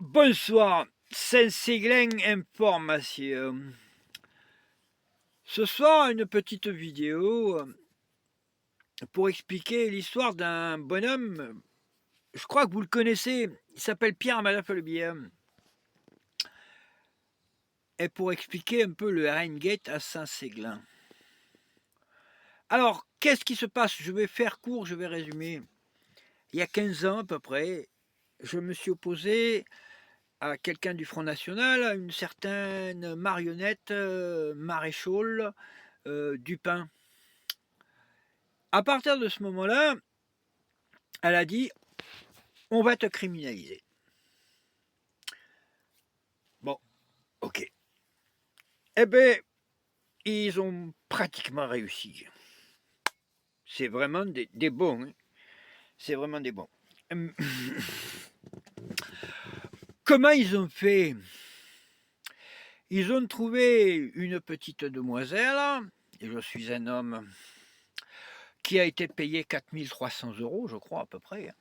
Bonsoir, Saint-Séglin Information. Ce soir, une petite vidéo pour expliquer l'histoire d'un bonhomme. Je crois que vous le connaissez. Il s'appelle Pierre Malafalbier. Et pour expliquer un peu le Gate à Saint-Séglin. Alors, qu'est-ce qui se passe? Je vais faire court, je vais résumer. Il y a 15 ans à peu près, je me suis opposé à quelqu'un du Front National, à une certaine marionnette maréchal Dupin. À partir de ce moment-là, elle a dit on va te criminaliser. Bon, ok. Eh bien, ils ont pratiquement réussi. C'est vraiment des bons. Hein. C'est vraiment des bons. Comment ils ont fait? Ils ont trouvé une petite demoiselle, et je suis un homme, qui a été payé 4300 €, je crois, à peu près.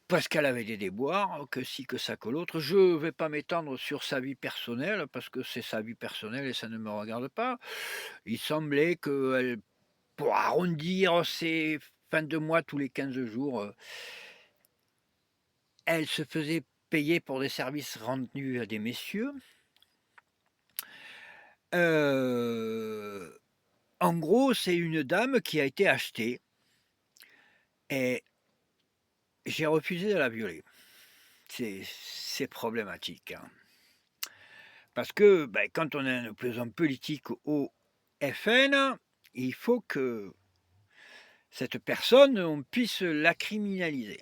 Parce qu'elle avait des déboires, que ci, que ça, que l'autre. Je ne vais pas m'étendre sur sa vie personnelle, parce que c'est sa vie personnelle et ça ne me regarde pas. Il semblait qu'elle, pour arrondir ses fins de mois tous les 15 jours, elle se faisait payer pour des services rendus à des messieurs. En gros, c'est une dame qui a été achetée et j'ai refusé de la violer. C'est problématique. Hein. Parce que quand on est un opposant politique au FN, il faut que cette personne, on puisse la criminaliser.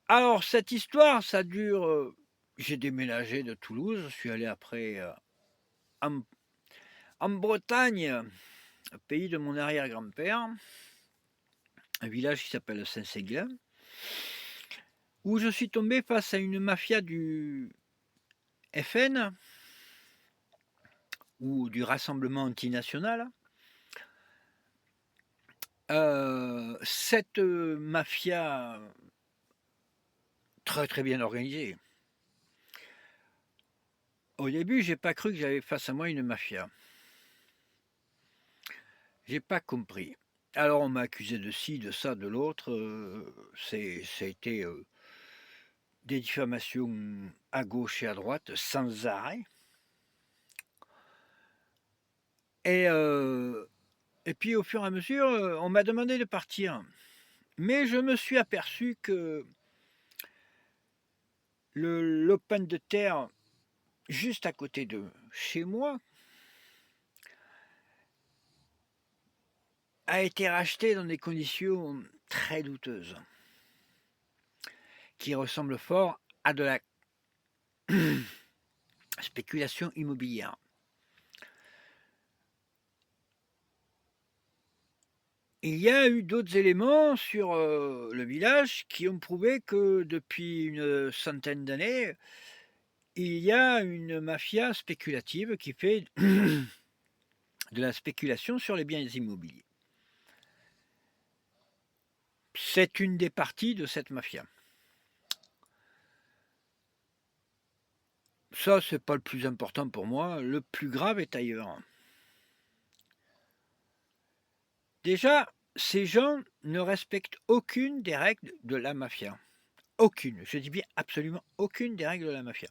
Alors, cette histoire, ça dure. J'ai déménagé de Toulouse, je suis allé après en Bretagne, pays de mon arrière-grand-père, un village qui s'appelle Saint-Séglin, où je suis tombé face à une mafia du FN ou du Rassemblement antinational. Cette mafia très très bien organisée. Au début, j'ai pas cru que j'avais face à moi une mafia. J'ai pas compris. Alors on m'a accusé de ci, de ça, de l'autre. Ça a été des diffamations à gauche et à droite sans arrêt. Et puis au fur et à mesure, on m'a demandé de partir. Mais je me suis aperçu que le lopin de terre juste à côté de chez moi a été racheté dans des conditions très douteuses, qui ressemblent fort à de la spéculation immobilière. Il y a eu d'autres éléments sur le village qui ont prouvé que depuis une centaine d'années, il y a une mafia spéculative qui fait de la spéculation sur les biens immobiliers. C'est une des parties de cette mafia. Ça, c'est pas le plus important pour moi. Le plus grave est ailleurs. Déjà, ces gens ne respectent aucune des règles de la mafia. Aucune. Je dis bien absolument aucune des règles de la mafia.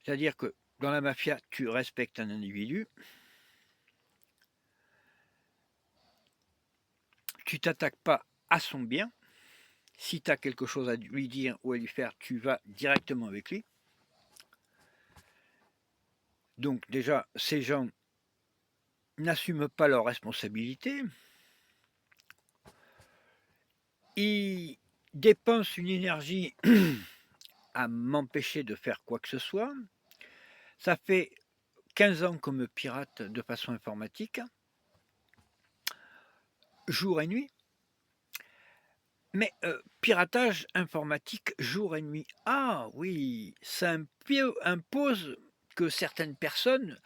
C'est-à-dire que dans la mafia, tu respectes un individu, tu t'attaques pas à son bien. Si tu as quelque chose à lui dire ou à lui faire, tu vas directement avec lui. Donc déjà, ces gens n'assument pas leurs responsabilités. Ils dépensent une énergie à m'empêcher de faire quoi que ce soit. Ça fait 15 ans qu'on me pirate de façon informatique, jour et nuit. Mais piratage informatique jour et nuit. Ah oui, ça impose que certaines personnes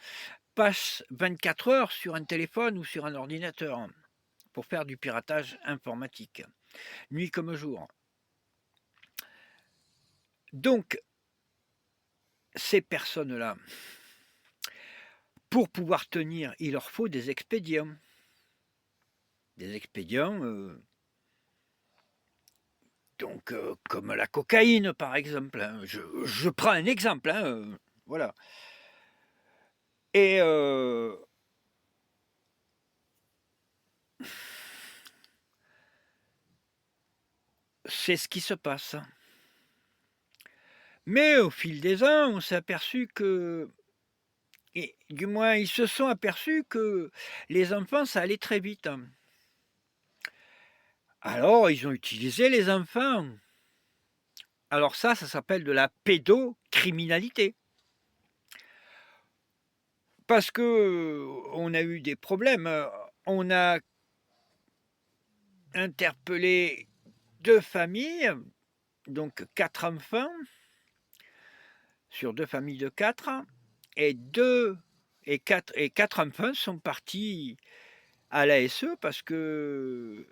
passent 24 heures sur un téléphone ou sur un ordinateur pour faire du piratage informatique, nuit comme jour. Donc, ces personnes-là, pour pouvoir tenir, il leur faut des expédients. Des expédients, donc comme la cocaïne par exemple. Hein. Je prends un exemple, hein, voilà. Et c'est ce qui se passe. Mais au fil des ans, on s'est aperçu que, et du moins ils se sont aperçus que les enfants, ça allait très vite. Hein. Alors ils ont utilisé les enfants. Alors ça s'appelle de la pédocriminalité. Parce que on a eu des problèmes. On a interpellé 2 familles, donc 4 enfants, sur 2 familles de 4, et 4 enfants sont partis à l'ASE parce que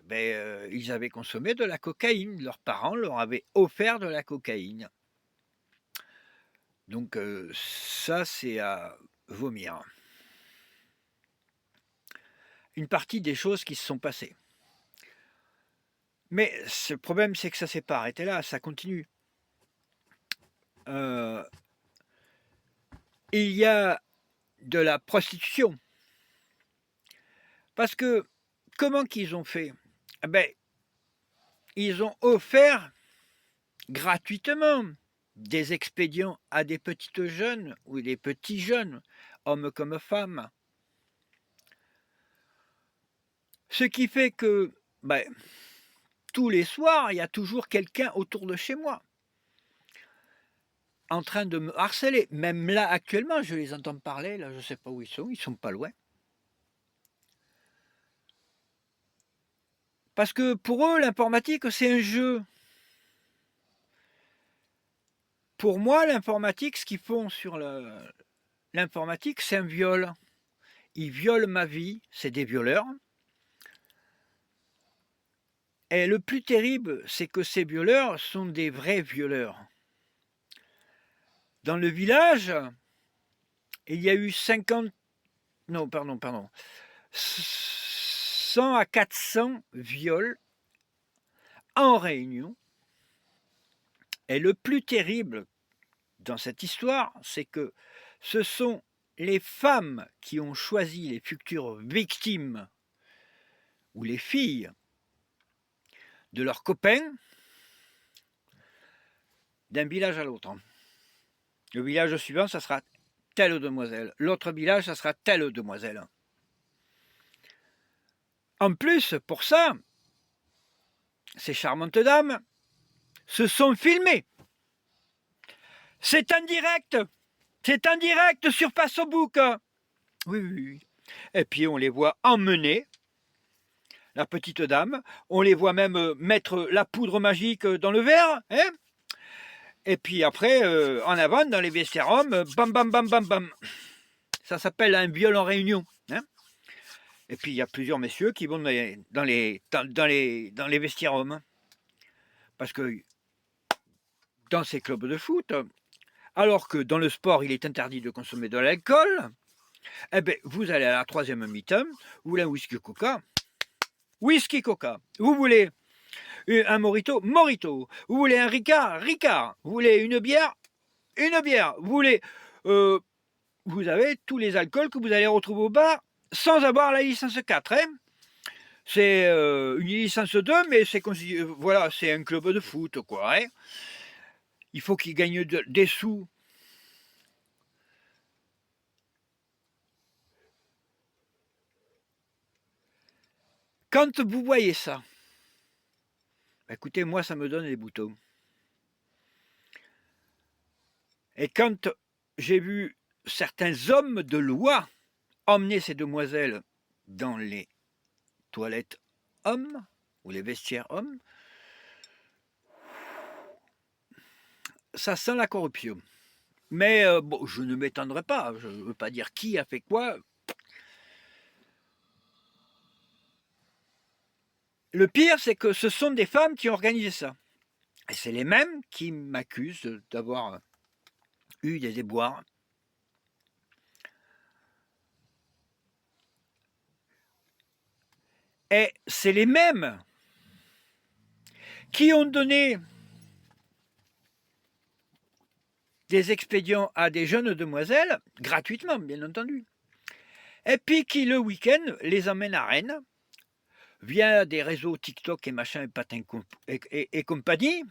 ils avaient consommé de la cocaïne. Leurs parents leur avaient offert de la cocaïne. Donc ça, c'est à vomir. Une partie des choses qui se sont passées. Mais le problème, c'est que ça ne s'est pas arrêté là, ça continue. Il y a de la prostitution. Parce que, comment qu'ils ont fait? Ils ont offert gratuitement des expédients à des petites jeunes ou des petits jeunes, hommes comme femmes. Ce qui fait que tous les soirs, il y a toujours quelqu'un autour de chez moi en train de me harceler. Même là, actuellement, je les entends parler, là, je ne sais pas où ils sont pas loin. Parce que pour eux, l'informatique, c'est un jeu. Pour moi, l'informatique, ce qu'ils font sur l'informatique, c'est un viol. Ils violent ma vie, c'est des violeurs. Et le plus terrible, c'est que ces violeurs sont des vrais violeurs. Dans le village, il y a eu 100 à 400 viols en réunion. Et le plus terrible dans cette histoire, c'est que ce sont les femmes qui ont choisi les futures victimes ou les filles de leurs copains d'un village à l'autre. Le village suivant, ça sera telle demoiselle. L'autre village, ça sera telle demoiselle. En plus, pour ça, ces charmantes dames se sont filmées. C'est en direct. C'est en direct sur Facebook. Oui. Et puis on les voit emmener la petite dame. On les voit même mettre la poudre magique dans le verre. Hein, et puis après, en avant, dans les vestiaires hommes, bam, bam, bam, bam, bam. Ça s'appelle un viol en réunion. Hein. Et puis il y a plusieurs messieurs qui vont dans les vestiaires hommes. Parce que dans ces clubs de foot, alors que dans le sport, il est interdit de consommer de l'alcool, vous allez à la 3e mi-temps, vous voulez un whisky coca, whisky coca. Vous voulez un morito, morito. Vous voulez un ricard, ricard. Vous voulez une bière, une bière. Vous voulez... vous avez tous les alcools que vous allez retrouver au bar sans avoir la licence 4. Hein. C'est une licence 2, mais c'est voilà, c'est un club de foot, quoi. Hein. Il faut qu'ils gagnent des sous. Quand vous voyez ça, écoutez, moi, ça me donne des boutons. Et quand j'ai vu certains hommes de loi emmener ces demoiselles dans les toilettes hommes ou les vestiaires hommes, ça sent la corruption. Mais bon, je ne m'étendrai pas, je ne veux pas dire qui a fait quoi. Le pire, c'est que ce sont des femmes qui ont organisé ça. Et c'est les mêmes qui m'accusent d'avoir eu des déboires. Et c'est les mêmes qui ont donné des expédients à des jeunes demoiselles, gratuitement bien entendu, et puis qui le week-end les emmènent à Rennes, via des réseaux TikTok et machin et patin et compagnie.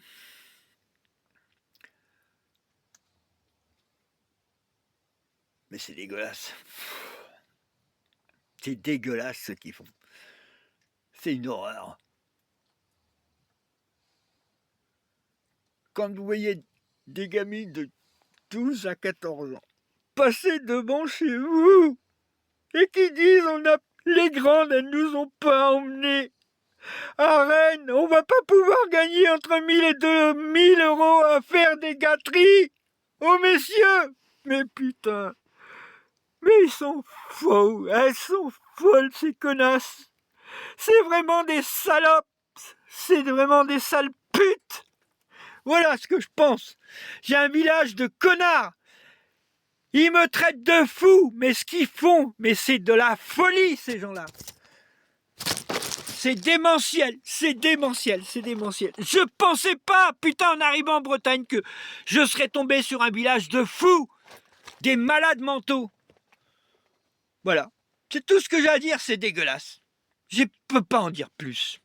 Mais c'est dégueulasse. C'est dégueulasse ce qu'ils font. C'est une horreur. Quand vous voyez des gamines de 12 à 14 ans passer devant chez vous et qui disent les grandes, elles nous ont pas emmenés à Rennes, on va pas pouvoir gagner entre 1000 et 2000 euros à faire des gâteries. Oh messieurs, mais putain, mais ils sont faux, elles sont folles ces connasses. C'est vraiment des salopes, c'est vraiment des sales putes. Voilà ce que je pense. J'ai un village de connards. Ils me traitent de fou, mais ce qu'ils font, mais c'est de la folie ces gens-là. C'est démentiel, c'est démentiel, c'est démentiel. Je pensais pas, putain, en arrivant en Bretagne, que je serais tombé sur un village de fous, des malades mentaux. Voilà, c'est tout ce que j'ai à dire, c'est dégueulasse. Je peux pas en dire plus.